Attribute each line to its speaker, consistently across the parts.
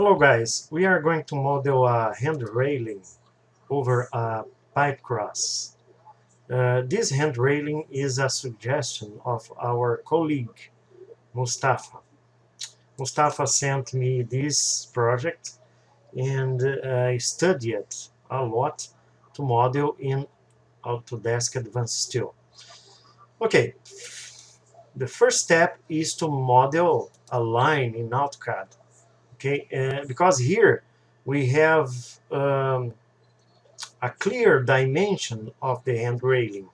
Speaker 1: Hello guys, we are going to model a hand railing over a pipe cross. This hand railing is a suggestion of our colleague Mustafa. Mustafa sent me this project and I studied a lot to model in Autodesk Advanced Steel. Okay, the first step is to model a line in AutoCAD. Okay, because here we have a clear dimension of the hand railing.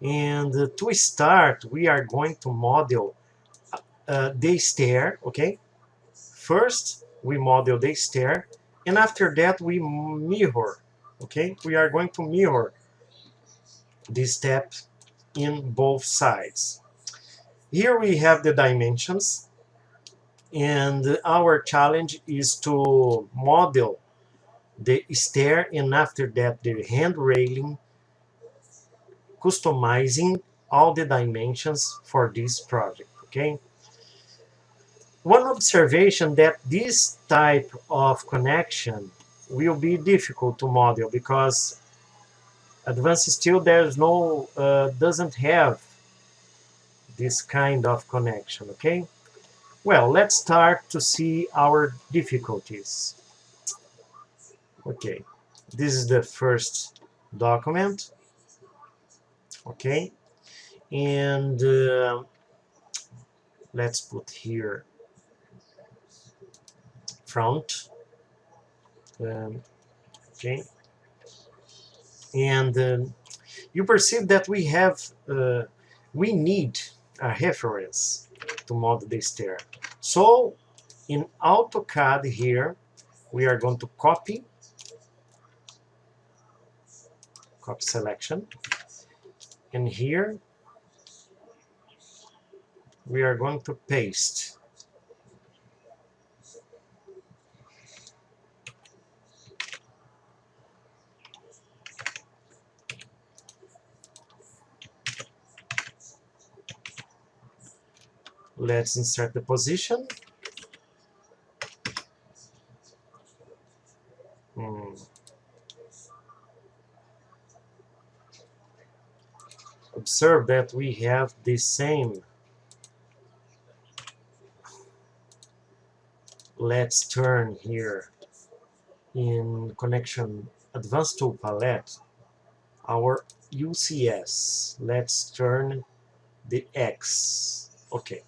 Speaker 1: And to start, we are going to model the stair, okay? First, we model the stair, and after that, we mirror, okay? We are going to mirror this step in both sides. Here we have the dimensions, and our challenge is to model the stair and after that the hand railing, customizing all the dimensions for this project. Okay, one observation that this type of connection will be difficult to model because advanced steel there's no doesn't have this kind of connection. Okay, well, let's start to see our difficulties. Okay, this is the first document. Okay, and let's put here front. Okay, and you perceive that we need a reference to model the stair. So in AutoCAD here we are going to copy selection, and here we are going to paste. Let's insert the position. Observe that we have the same. Let's turn here in connection advanced tool palette our UCS. Let's turn the X. Okay,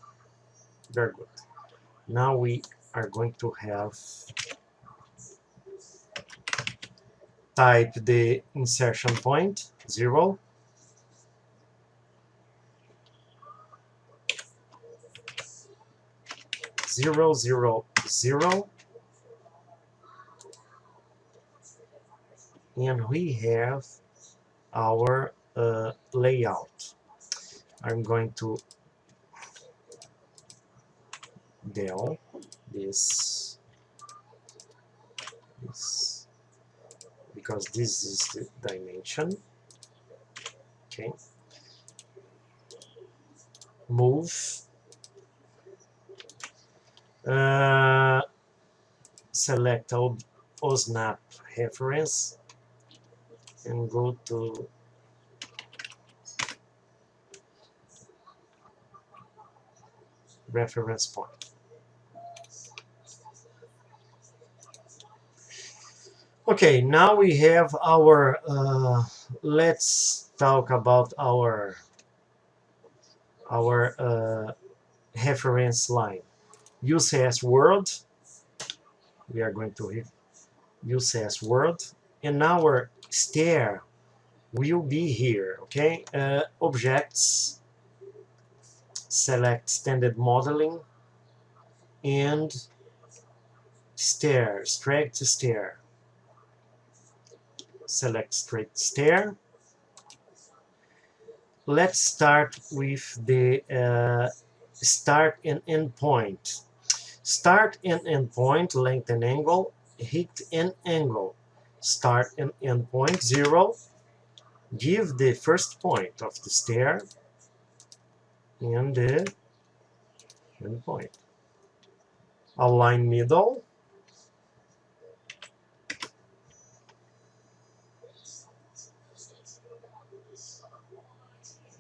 Speaker 1: very good. Now we are going to have type the insertion point 0, zero, zero, zero, and we have our layout. I'm going to del this because this is the dimension. Okay, move select OSNAP reference and go to reference point. Okay, now we have our let's talk about our reference line. UCS world, we are going to hit UCS world, and our stair will be here. Okay, objects, select standard modeling, and stair, straight stair. Select straight stair. Let's start with the start and end point. Start and end point, length and angle, hit and angle. Start and end point 0. Give the first point of the stair and the end point. Align middle.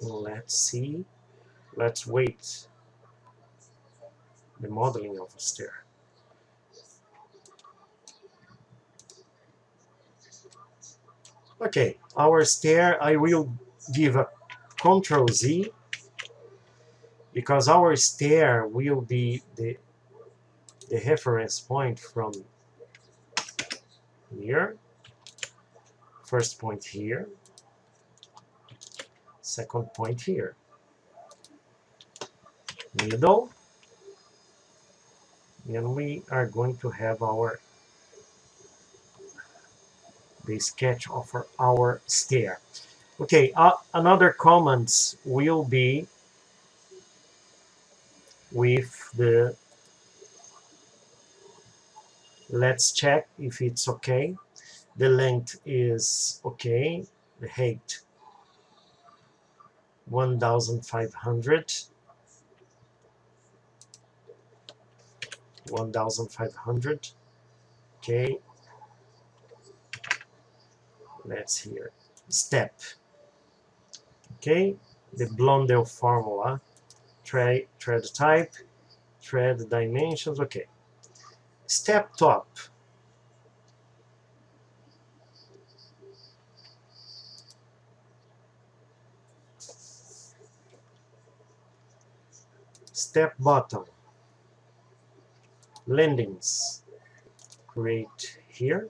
Speaker 1: Let's see. Let's wait the modeling of a stair. Okay, our stair, I will give a Control Z because our stair will be the reference point from here, first point here, second point here, middle, and we are going to have the sketch of our stair. Okay, another comments will be with the, let's check if it's okay. The length is okay, the height 1500, 1500. Okay, let's hear step. Okay, the Blondel formula, thread type, thread dimensions. Okay, step top. Step bottom. Landings. Create here.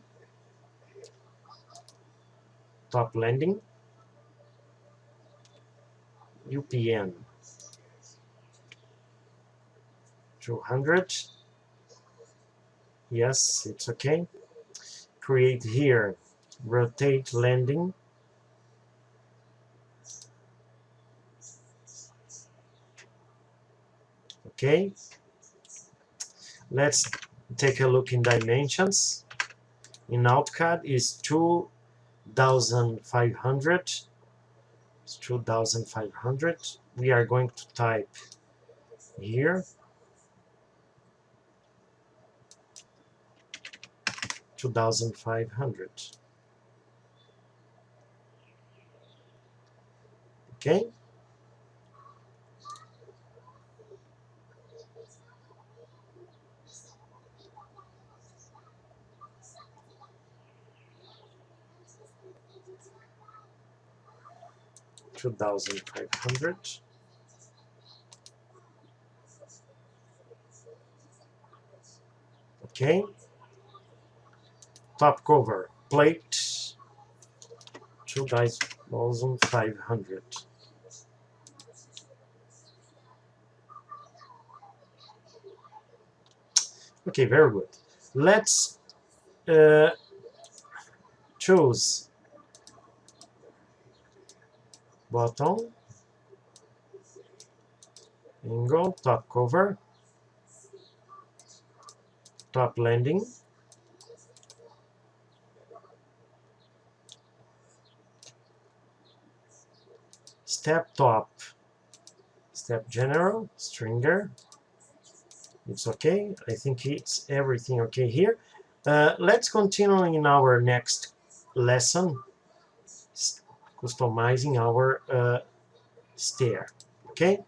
Speaker 1: Top landing. UPN 200. Yes, it's okay. Create here. Rotate landing. Okay. Let's take a look in dimensions. In AutoCAD is 2500. It's 2500. We are going to type here 2500. Okay. $2,500. Okay. Top cover plate 2,500. Okay, very good. Let's choose bottom, angle, top cover, top landing, step top, step general, stringer. It's okay. I think it's everything okay here. Let's continue in our next lesson, customizing our stair. Okay.